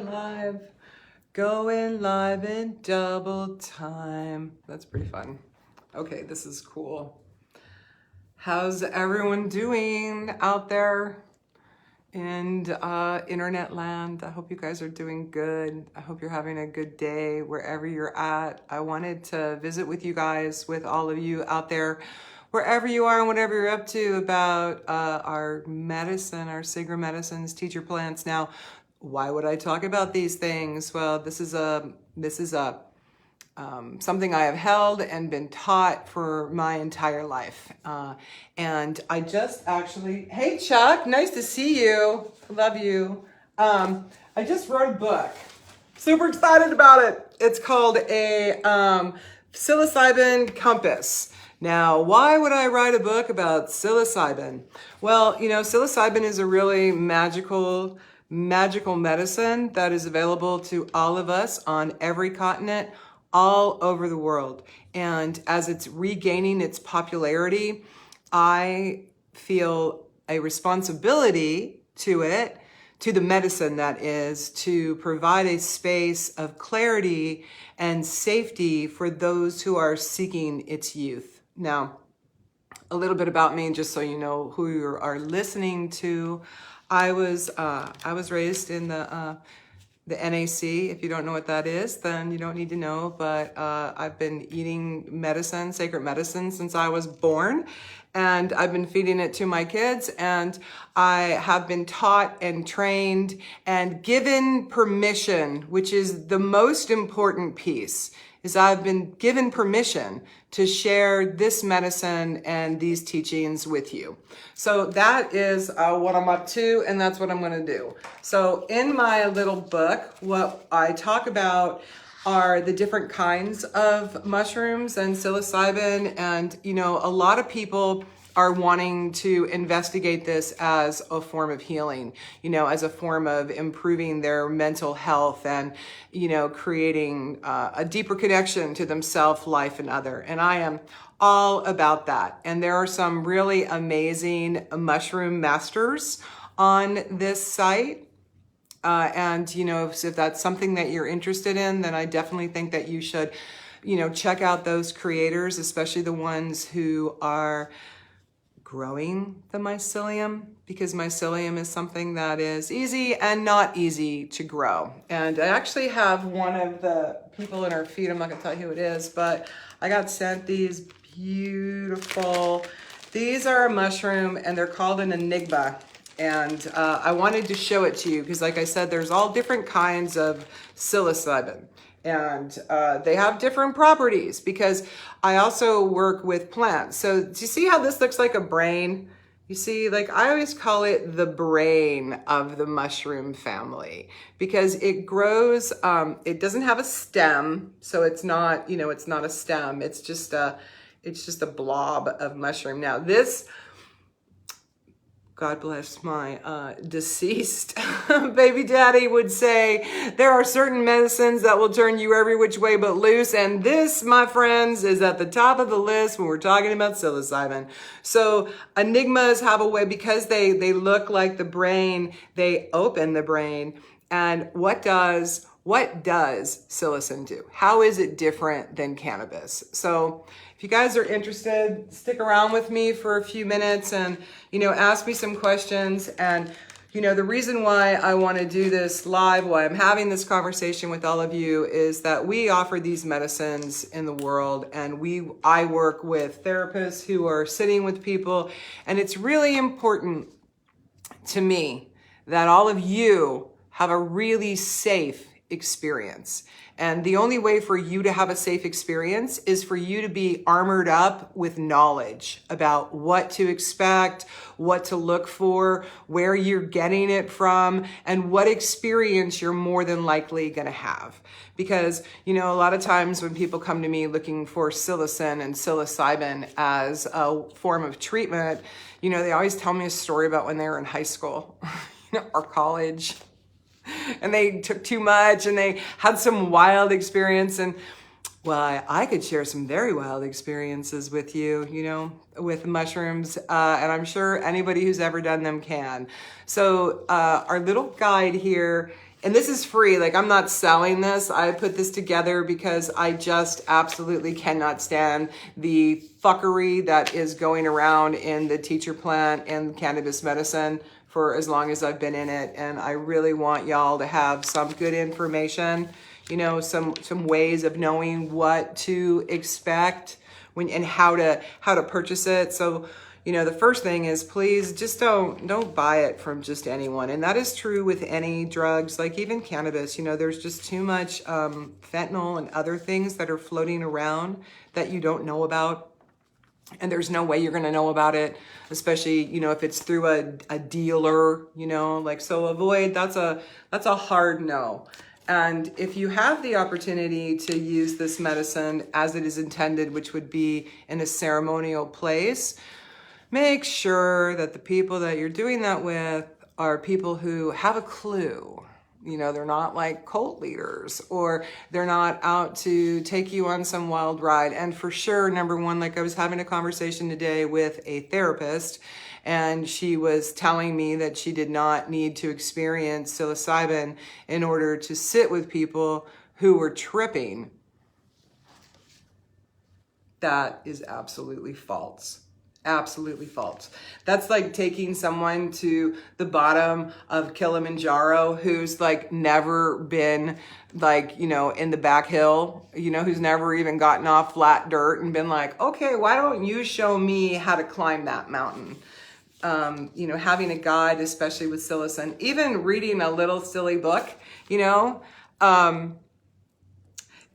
live. Going live in double time. That's pretty fun. Okay, this is cool. How's everyone doing out there in internet land? I hope you guys are doing good. I hope you're having a good day wherever you're at. I wanted to visit with you guys, with all of you out there, wherever you are and whatever you're up to, about our medicine, our sacred medicines, teacher plants. Now, why would I talk about these things? Well, this is something I have held and been taught for my entire life. And I just actually, hey Chuck, nice to see you. Love you. I just wrote a book. Super excited about it. It's called a Psilocybin Compass. Now, why would I write a book about psilocybin? Well, you know, psilocybin is a really magical medicine that is available to all of us on every continent, all over the world. And as it's regaining its popularity, I feel a responsibility to it, to the medicine that is, to provide a space of clarity and safety for those who are seeking its youth. Now, a little bit about me, just so you know who you are listening to. I was raised in the NAC. If you don't know what that is, then you don't need to know. But I've been eating medicine, sacred medicine, since I was born. And I've been feeding it to my kids. And I have been taught and trained and given permission, which is the most important piece, is I've been given permission to share this medicine and these teachings with you. So that is what I'm up to, and that's what I'm gonna do. So in my little book, what I talk about are the different kinds of mushrooms and psilocybin. And, you know, a lot of people are wanting to investigate this as a form of healing, you know, as a form of improving their mental health and, you know, creating a deeper connection to themselves, life, and other. And I am all about that. And there are some really amazing mushroom masters on this site. And, you know, if that's something that you're interested in, then I definitely think that you should, you know, check out those creators, especially the ones who are growing the mycelium, because mycelium is something that is easy and not easy to grow. And I actually have one of the people in our feed, I'm not gonna tell you who it is, but I got sent these beautiful, these are a mushroom and they're called an enigma. And I wanted to show it to you because, like I said, there's all different kinds of psilocybin. And they have different properties, because I also work with plants. So do you see how this looks like a brain? You see, like, I always call it the brain of the mushroom family, because it grows, it doesn't have a stem. So it's not, you know, it's not a stem. It's just a blob of mushroom. Now this, God bless my deceased baby daddy, would say, there are certain medicines that will turn you every which way but loose. And this, my friends, is at the top of the list when we're talking about psilocybin. So enigmas have a way, because they look like the brain, they open the brain. And what does psilocin do? How is it different than cannabis? So if you guys are interested, stick around with me for a few minutes and, you know, ask me some questions. And, you know, the reason why I want to do this live, why I'm having this conversation with all of you, is that we offer these medicines in the world, and I work with therapists who are sitting with people. And it's really important to me that all of you have a really safe experience. And the only way for you to have a safe experience is for you to be armored up with knowledge about what to expect, what to look for, where you're getting it from, and what experience you're more than likely going to have. Because, you know, a lot of times when people come to me looking for psilocin and psilocybin as a form of treatment, you know, they always tell me a story about when they were in high school or college, and they took too much and they had some wild experience. And well, I could share some very wild experiences with you, you know, with mushrooms, and I'm sure anybody who's ever done them can. So our little guide here and this is free, like I'm not selling this. I put this together because I just absolutely cannot stand the fuckery that is going around in the teacher plant and cannabis medicine for as long as I've been in it. And I really want y'all to have some good information, you know, some ways of knowing what to expect when and how to purchase it. So, you know, the first thing is please just don't buy it from just anyone. And that is true with any drugs, like even cannabis. You know, there's just too much fentanyl and other things that are floating around that you don't know about. And there's no way you're going to know about it, especially, you know, if it's through a dealer, you know, like, so avoid, that's a hard no. And if you have the opportunity to use this medicine as it is intended, which would be in a ceremonial place, make sure that the people that you're doing that with are people who have a clue. You know, they're not like cult leaders, or they're not out to take you on some wild ride. And for sure, number one, like I was having a conversation today with a therapist, and she was telling me that she did not need to experience psilocybin in order to sit with people who were tripping. That is absolutely false. Absolutely false. That's like taking someone to the bottom of Kilimanjaro who's like never been like, you know, in the back hill, you know, who's never even gotten off flat dirt and been like, okay, why don't you show me how to climb that mountain? You know, having a guide, especially with psilocin, even reading a little silly book, you know,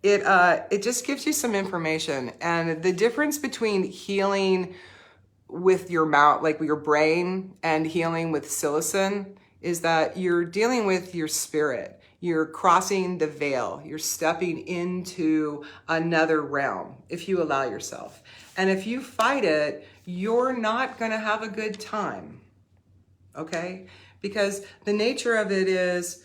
it just gives you some information. And the difference between healing with your mouth, like with your brain, and healing with psilocin is that you're dealing with your spirit. You're crossing the veil. You're stepping into another realm if you allow yourself. And if you fight it, you're not going to have a good time. Okay? Because the nature of it is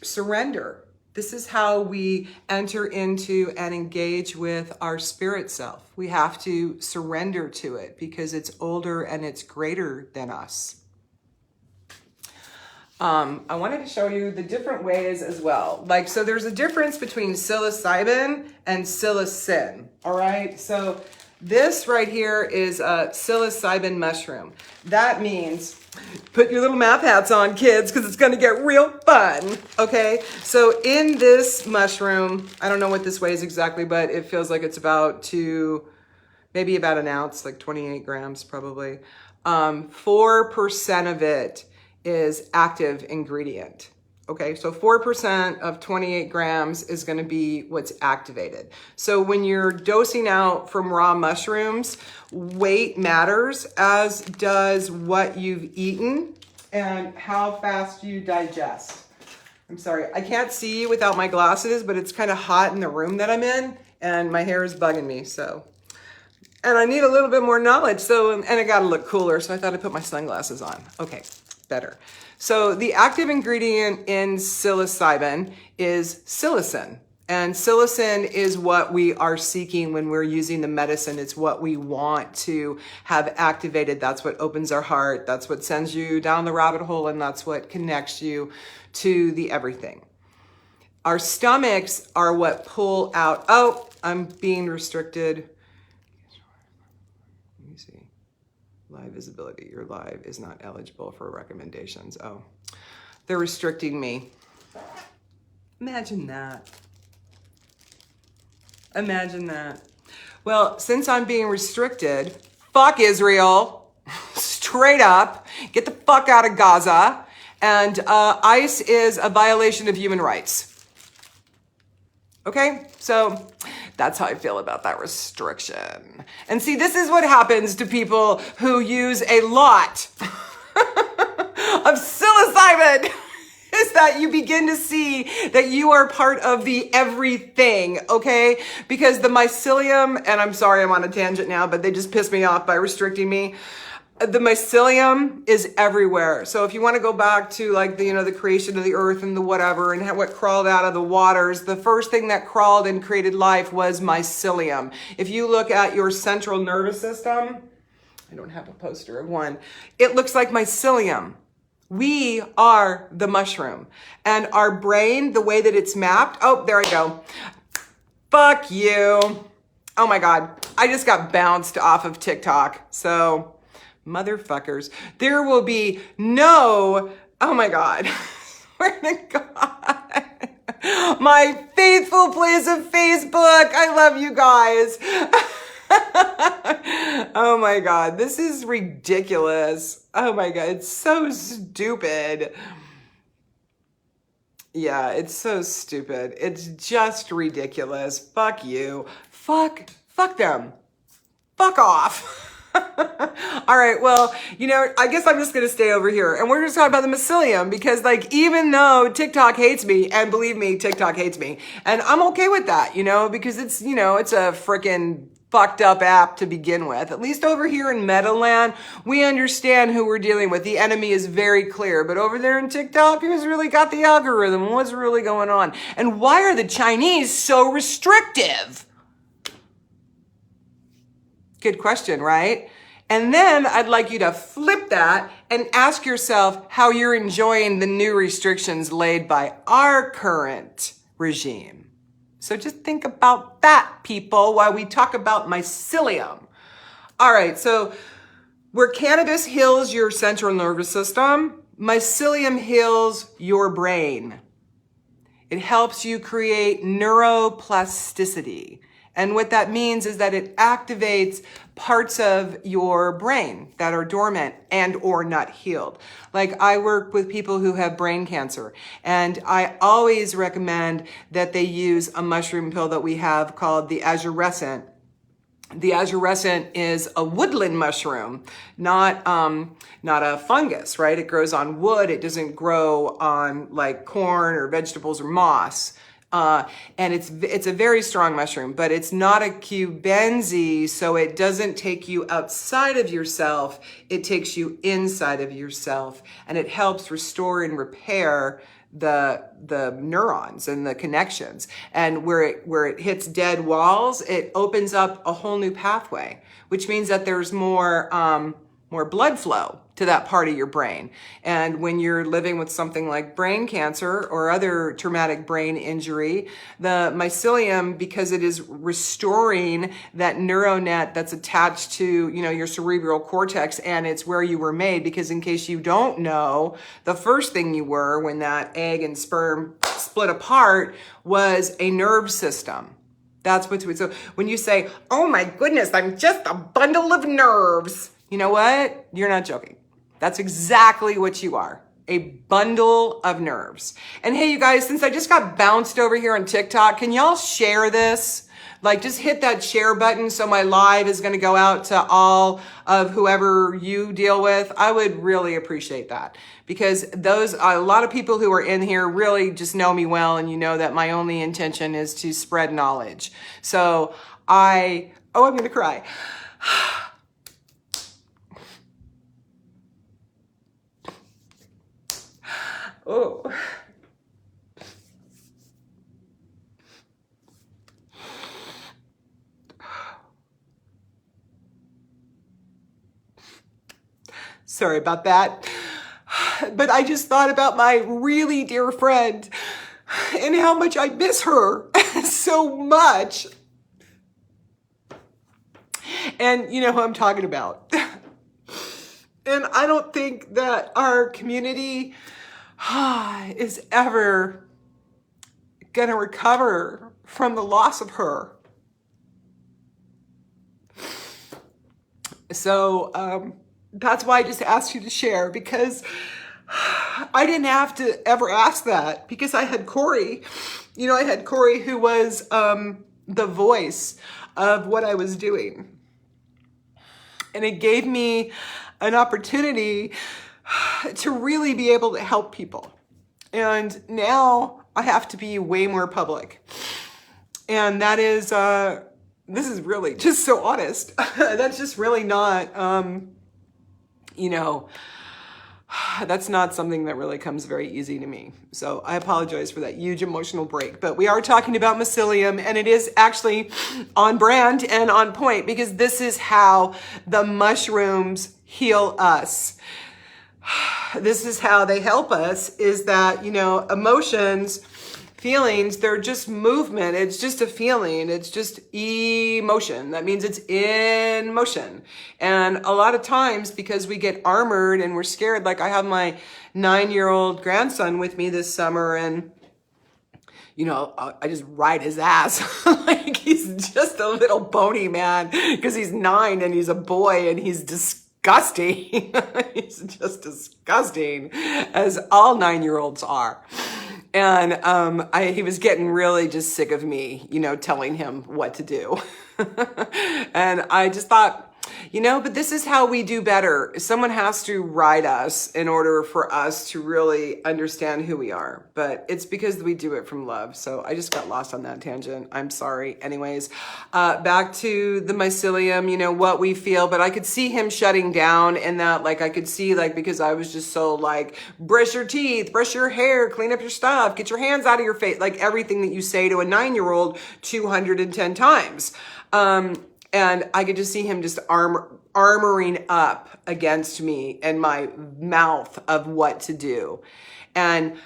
surrender. This is how we enter into and engage with our spirit self. We have to surrender to it because it's older and it's greater than us. I wanted to show you the different ways as well. Like, so there's a difference between psilocybin and psilocin, all right? So this right here is a psilocybin mushroom. That means, put your little math hats on, kids, because it's going to get real fun, okay? So in this mushroom, I don't know what this weighs exactly, but it feels like it's maybe about an ounce, like 28 grams probably. 4% of it is active ingredient. Okay, so 4% of 28 grams is going to be what's activated. So when you're dosing out from raw mushrooms, weight matters, as does what you've eaten and how fast you digest. I'm sorry, I can't see you without my glasses, but it's kind of hot in the room that I'm in, and my hair is bugging me, so. And I need a little bit more knowledge, so, and it got to look cooler, so I thought I'd put my sunglasses on. Okay, better. So the active ingredient in psilocybin is psilocin. And psilocin is what we are seeking when we're using the medicine. It's what we want to have activated. That's what opens our heart. That's what sends you down the rabbit hole, and that's what connects you to the everything. Our stomachs are what pull out. Oh, I'm being restricted. Let me see. Live visibility. Your live is not eligible for recommendations. Oh, they're restricting me. Imagine that. Imagine that. Well, since I'm being restricted, fuck Israel. Straight up. Get the fuck out of Gaza. And ICE is a violation of human rights. Okay? So that's how I feel about that restriction. And see, this is what happens to people who use a lot of psilocybin, is that you begin to see that you are part of the everything, okay? Because the mycelium, and I'm sorry I'm on a tangent now, but they just pissed me off by restricting me. The mycelium is everywhere. So if you want to go back to like the, the creation of the earth and the whatever and what crawled out of the waters, the first thing that crawled and created life was mycelium. If you look at your central nervous system, I don't have a poster of one. It looks like mycelium. We are the mushroom. And our brain, the way that it's mapped, oh, there I go. Fuck you. Oh my God, I just got bounced off of TikTok. So, motherfuckers, there will be no, oh my God, swear to God. My faithful place of Facebook. I love you guys. Oh my God, this is ridiculous. Oh my God, it's so stupid. Yeah, it's so stupid. It's just ridiculous. Fuck you. Fuck them. Fuck off. All right, well, I guess I'm just going to stay over here and we're just talking about the mycelium because even though TikTok hates me, and believe me, TikTok hates me, and I'm okay with that, because it's, it's a freaking fucked up app to begin with. At least over here in Metaland, we understand who we're dealing with. The enemy is very clear, but over there in TikTok, who's really got the algorithm? What's really going on? And why are the Chinese so restrictive? Good question, right? And then I'd like you to flip that and ask yourself how you're enjoying the new restrictions laid by our current regime. So just think about that, people, while we talk about mycelium. All right, so where cannabis heals your central nervous system, mycelium heals your brain. It helps you create neuroplasticity. And what that means is that it activates parts of your brain that are dormant and or not healed. Like I work with people who have brain cancer, and I always recommend that they use a mushroom pill that we have called the azurescent. The azurescent is a woodland mushroom, not a fungus, right? It grows on wood. It doesn't grow on like corn or vegetables or moss. And it's a very strong mushroom, but it's not a cubenzi, so it doesn't take you outside of yourself. It takes you inside of yourself, and it helps restore and repair the neurons and the connections. And where it hits dead walls, it opens up a whole new pathway, which means that there's more blood flow to that part of your brain. And when you're living with something like brain cancer or other traumatic brain injury, the mycelium, because it is restoring that neuronet that's attached to, your cerebral cortex, and it's where you were made, because in case you don't know, the first thing you were when that egg and sperm split apart was a nerve system. That's what's so when you say, oh my goodness, I'm just a bundle of nerves. You know what? You're not joking. That's exactly what you are. A bundle of nerves. And hey, you guys, since I just got bounced over here on TikTok, can y'all share this? Just hit that share button so my live is going to go out to all of whoever you deal with. I would really appreciate that, because a lot of people who are in here really just know me well, and you know that my only intention is to spread knowledge. So I'm going to cry. Oh. Sorry about that. But I just thought about my really dear friend and how much I miss her so much. And you know who I'm talking about. And I don't think that our community is ever gonna recover from the loss of her. So that's why I just asked you to share, because I didn't have to ever ask that, because I had Corey. I had Corey, who was the voice of what I was doing. And it gave me an opportunity to really be able to help people. And now I have to be way more public. And that is, this is really just so honest. That's just really not, that's not something that really comes very easy to me. So I apologize for that huge emotional break. But we are talking about mycelium, and it is actually on brand and on point, because this is how the mushrooms heal us. this is how they help us, is that, emotions, feelings, they're just movement. It's just a feeling. It's just emotion. That means it's in motion. And a lot of times, because we get armored and we're scared, like I have my 9-year-old grandson with me this summer, and I just ride his ass. Like he's just a little bony man because he's 9 and he's a boy and he's disgusting. He's just disgusting, as all 9-year-olds are. And he was getting really just sick of me, telling him what to do. And I just thought, but this is how we do better. Someone has to ride us in order for us to really understand who we are. But it's because we do it from love. So I just got lost on that tangent. I'm sorry. Anyways, back to the mycelium, what we feel. But I could see him shutting down, and that, like, I could see, like, because I was just so like, brush your teeth, brush your hair, clean up your stuff, get your hands out of your face, like everything that you say to a 9-year-old 210 times. And I could just see him just armoring up against me and my mouth of what to do. And,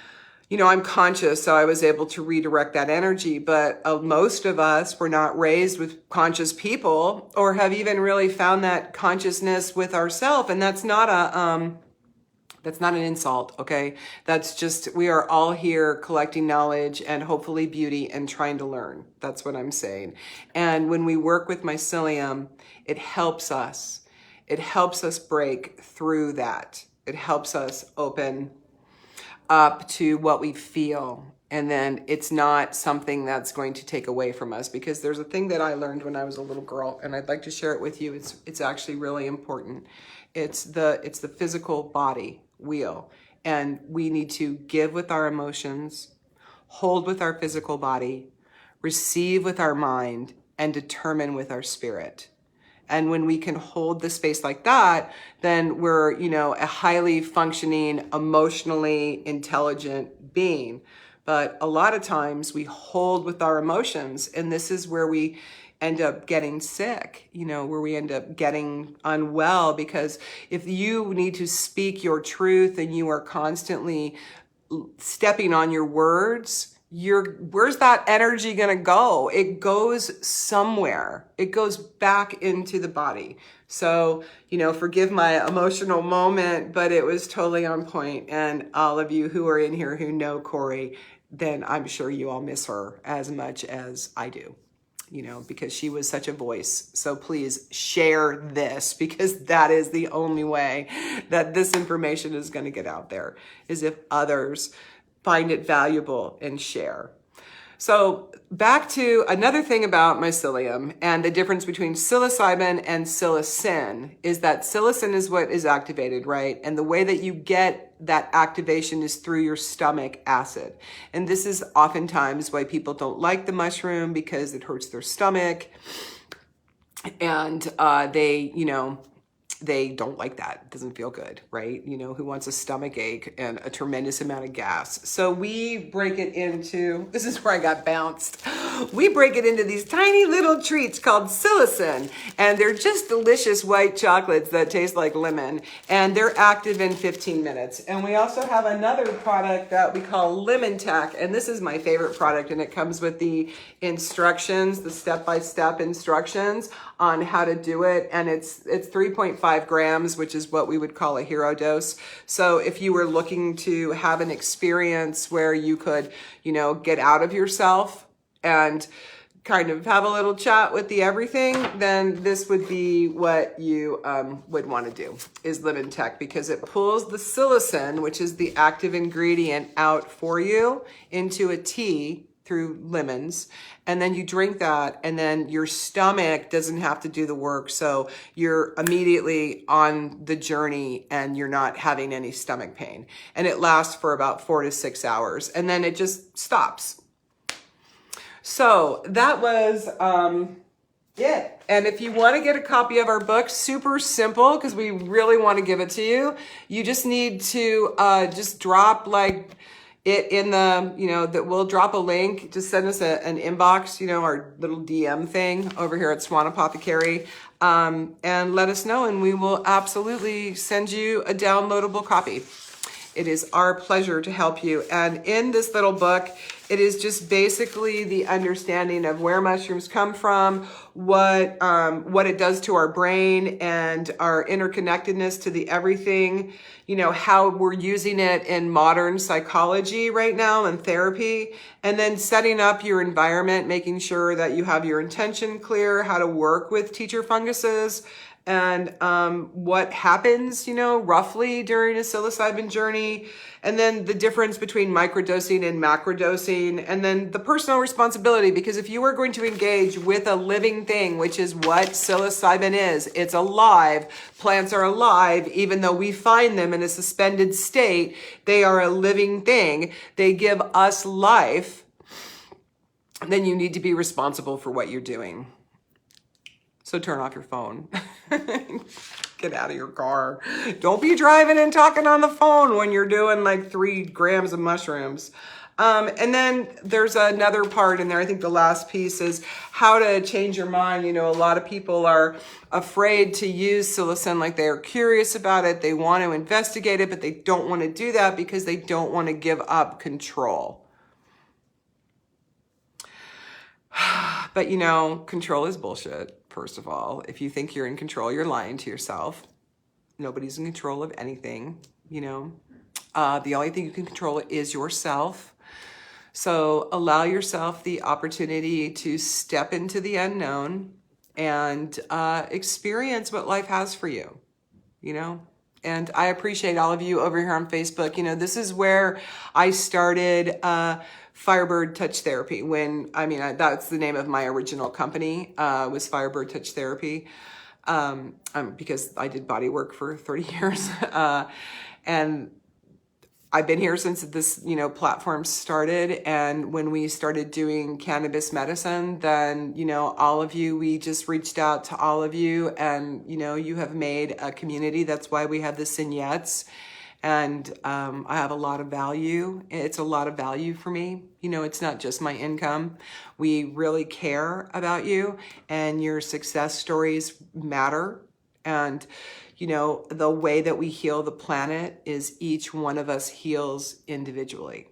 I'm conscious, so I was able to redirect that energy. But most of us were not raised with conscious people, or have even really found that consciousness with ourselves. And that's not an insult, okay? That's just, we are all here collecting knowledge and hopefully beauty and trying to learn. That's what I'm saying. And when we work with mycelium, it helps us. It helps us break through that. It helps us open up to what we feel. And then it's not something that's going to take away from us, because there's a thing that I learned when I was a little girl, and I'd like to share it with you. It's actually really important. It's the physical body wheel, and we need to give with our emotions, hold with our physical body, receive with our mind, and determine with our spirit. And when we can hold the space like that, then we're, a highly functioning, emotionally intelligent being. But a lot of times we hold with our emotions, and this is where we end up getting sick, where we end up getting unwell. Because if you need to speak your truth and you are constantly stepping on your words, where's that energy going to go? It goes somewhere. It goes back into the body. So, forgive my emotional moment, but it was totally on point. And all of you who are in here who know Corey, then I'm sure you all miss her as much as I do. Because she was such a voice. So please share this, because that is the only way that this information is going to get out there, is if others find it valuable and share. So back to another thing about mycelium and the difference between psilocybin and psilocin is that psilocin is what is activated, right? And the way that you get that activation is through your stomach acid. And this is oftentimes why people don't like the mushroom, because it hurts their stomach. And they don't like that. It doesn't feel good, right? Who wants a stomach ache and a tremendous amount of gas? So we break it into, this is where I got bounced. We break it into these tiny little treats called psilocin, and they're just delicious white chocolates that taste like lemon, and they're active in 15 minutes. And we also have another product that we call Lemon Tech, and this is my favorite product, and it comes with the instructions, the step-by-step instructions on how to do it. And it's 3.5 grams, which is what we would call a hero dose. So if you were looking to have an experience where you could, get out of yourself and kind of have a little chat with the everything, then this would be what you would want to do, is Lemon Tech, because it pulls the psilocin, which is the active ingredient, out for you into a tea through lemons, and then you drink that, and then your stomach doesn't have to do the work, so you're immediately on the journey and you're not having any stomach pain. And it lasts for about 4 to 6 hours, and then it just stops. So that was it. And if you want to get a copy of our book, super simple, because we really want to give it to you. You just need to just drop, like, it in the, that we'll drop a link. Just send us an inbox, our little DM thing over here at Swan Apothecary, and let us know, and we will absolutely send you a downloadable copy. It is our pleasure to help you. And in this little book, it is just basically the understanding of where mushrooms come from, what it does to our brain and our interconnectedness to the everything, how we're using it in modern psychology right now and therapy, and then setting up your environment, making sure that you have your intention clear, how to work with teacher funguses, and what happens, roughly during a psilocybin journey, and then the difference between microdosing and macrodosing, and then the personal responsibility, because if you are going to engage with a living thing, which is what psilocybin is, it's alive. Plants are alive, even though we find them in a suspended state, they are a living thing. They give us life. Then you need to be responsible for what you're doing. So turn off your phone. Get out of your car. Don't be driving and talking on the phone when you're doing like 3 grams of mushrooms. And then there's another part in there. I think the last piece is how to change your mind. A lot of people are afraid to use psilocin, like they are curious about it. They want to investigate it, but they don't want to do that because they don't want to give up control. But control is bullshit. First of all, if you think you're in control, you're lying to yourself. Nobody's in control of anything, The only thing you can control is yourself. So allow yourself the opportunity to step into the unknown and experience what life has for you, And I appreciate all of you over here on Facebook. This is where I started Firebird Touch Therapy. That's the name of my original company, was Firebird Touch Therapy, because I did body work for 30 years. And I've been here since this, platform started. And when we started doing cannabis medicine, then, all of you, we just reached out to all of you, and, you have made a community. That's why we have the vignettes. And I have a lot of value. It's a lot of value for me. It's not just my income. We really care about you, and your success stories matter. And, the way that we heal the planet is each one of us heals individually.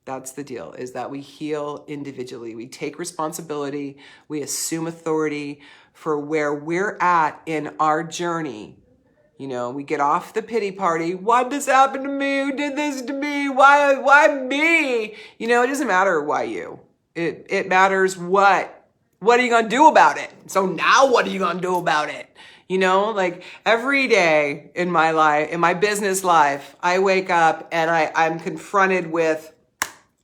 That's the deal, is that we heal individually. We take responsibility. We assume authority for where we're at in our journey. We get off the pity party. Why did this happen to me? Who did this to me? Why me? It doesn't matter why you. It matters what are you going to do about it? So now what are you going to do about it? Like every day in my life, in my business life, I wake up and I'm confronted with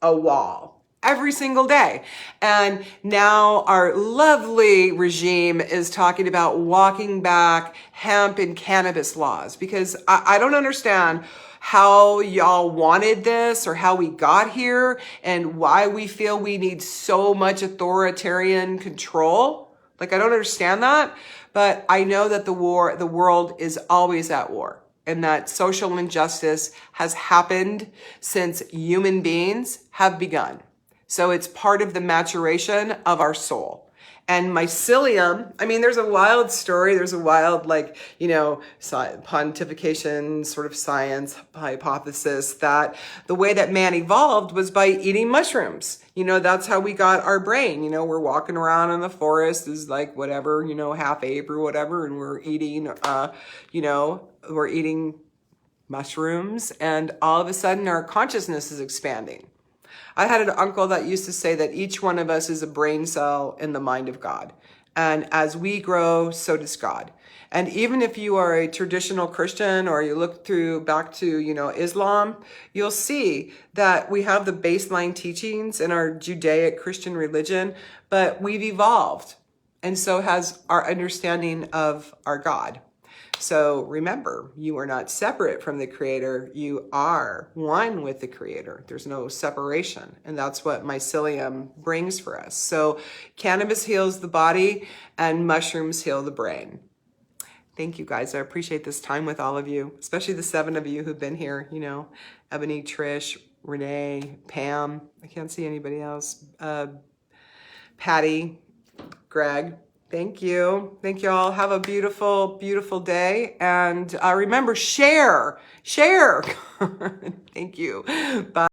a wall. Every single day. And now our lovely regime is talking about walking back hemp and cannabis laws, because I don't understand how y'all wanted this or how we got here and why we feel we need so much authoritarian control. Like, I don't understand that, but I know that the world is always at war, and that social injustice has happened since human beings have begun. So it's part of the maturation of our soul. And mycelium, there's a wild story. There's a wild, pontification, sort of science hypothesis that the way that man evolved was by eating mushrooms. That's how we got our brain. We're walking around in the forest is like whatever, half ape or whatever. And we're eating, we're eating mushrooms. And all of a sudden our consciousness is expanding. I had an uncle that used to say that each one of us is a brain cell in the mind of God. And as we grow, so does God. And even if you are a traditional Christian or you look back to, Islam, you'll see that we have the baseline teachings in our Judaic Christian religion, but we've evolved. And so has our understanding of our God. So remember, you are not separate from the Creator. You are one with the Creator. There's no separation. And that's what mycelium brings for us. So cannabis heals the body and mushrooms heal the brain. Thank you, guys. I appreciate this time with all of you, especially the 7 of you who've been here, Ebony, Trish, Renee, Pam. I can't see anybody else. Patty, Greg. Thank you. Thank you all. Have a beautiful, beautiful day. And remember, share. Thank you. Bye.